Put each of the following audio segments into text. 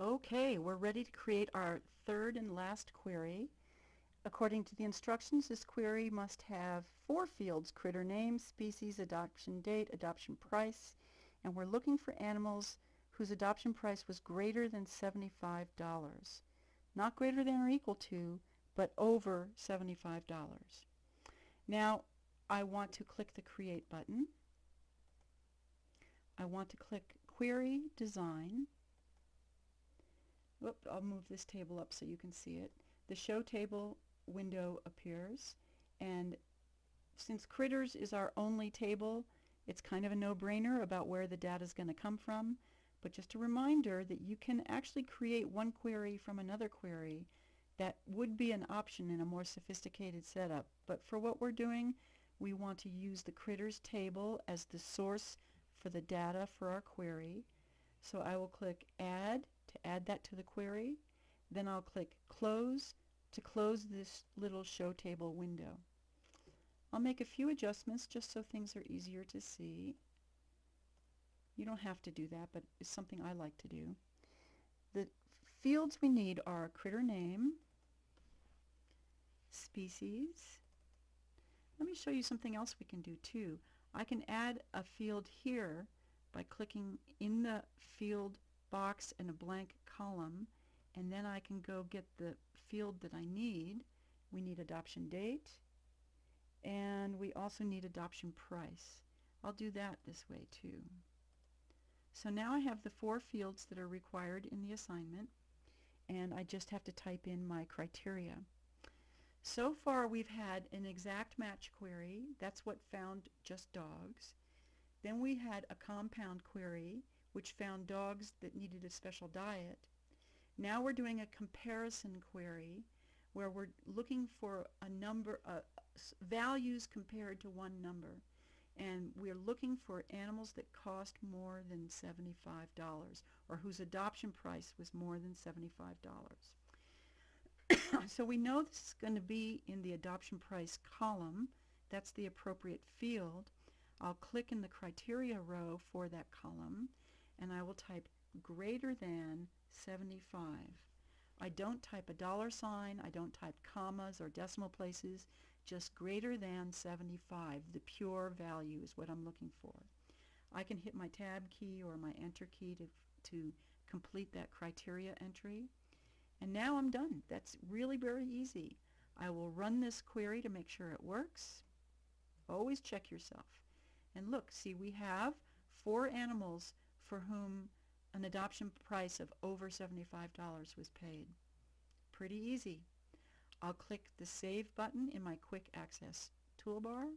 Okay, we're ready to create our third and last query. According to the instructions, this query must have 4 fields: critter name, species, adoption date, adoption price, and we're looking for animals whose adoption price was greater than $75. Not greater than or equal to, but over $75. Now, I want to click the Create button. I want to click Query Design. Whoop, I'll move this table up so you can see it. The Show Table window appears, and since critters is our only table, it's kind of a no-brainer about where the data is going to come from. But just a reminder that you can actually create one query from another query. That would be an option in a more sophisticated setup. But for what we're doing, we want to use the critters table as the source for the data for our query. So I will click Add to add that to the query. Then I'll click Close to close this little show table window. I'll make a few adjustments just so things are easier to see. You don't have to do that, but it's something I like to do. The fields we need are critter name, species. Let me show you something else we can do too. I can add a field here by clicking in the field box and a blank column, and then I can go get the field that I need. We need adoption date, and we also need adoption price. I'll do that this way too. So now I have the 4 fields that are required in the assignment, and I just have to type in my criteria. So far we've had an exact match query. That's what found just dogs. Then we had a compound query which found dogs that needed a special diet. Now we're doing a comparison query where we're looking for a number of values compared to one number, and we're looking for animals that cost more than $75 or whose adoption price was more than $75. So we know this is going to be in the adoption price column. That's the appropriate field. I'll click in the criteria row for that column, and I will type greater than 75. I don't type a $sign, I don't type commas or decimal places, just greater than 75. The pure value is what I'm looking for. I can hit my tab key or my enter key to complete that criteria entry. And now I'm done. That's really very easy. I will run this query to make sure it works. Always check yourself. And look, see, we have 4 animals for whom an adoption price of over $75 was paid. Pretty easy. I'll click the Save button in my Quick Access toolbar.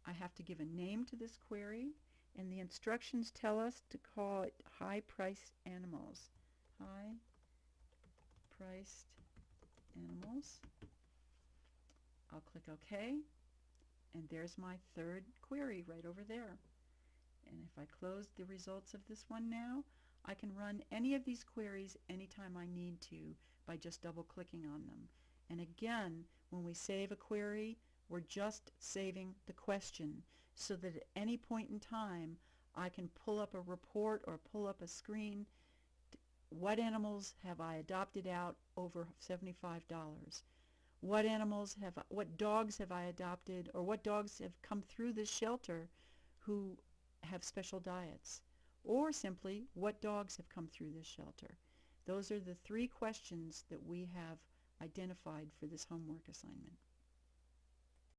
I have to give a name to this query, and the instructions tell us to call it High-Priced Animals. High-Priced Animals. I'll click OK, and there's my third query right over there. And if I close the results of this one now, I can run any of these queries anytime I need to by just double-clicking on them. And again, when we save a query, we're just saving the question so that at any point in time I can pull up a report or pull up a screen. What animals have I adopted out over $75? What dogs have I adopted, or what dogs have come through this shelter who have special diets? Or simply, what dogs have come through this shelter? Those are the 3 questions that we have identified for this homework assignment.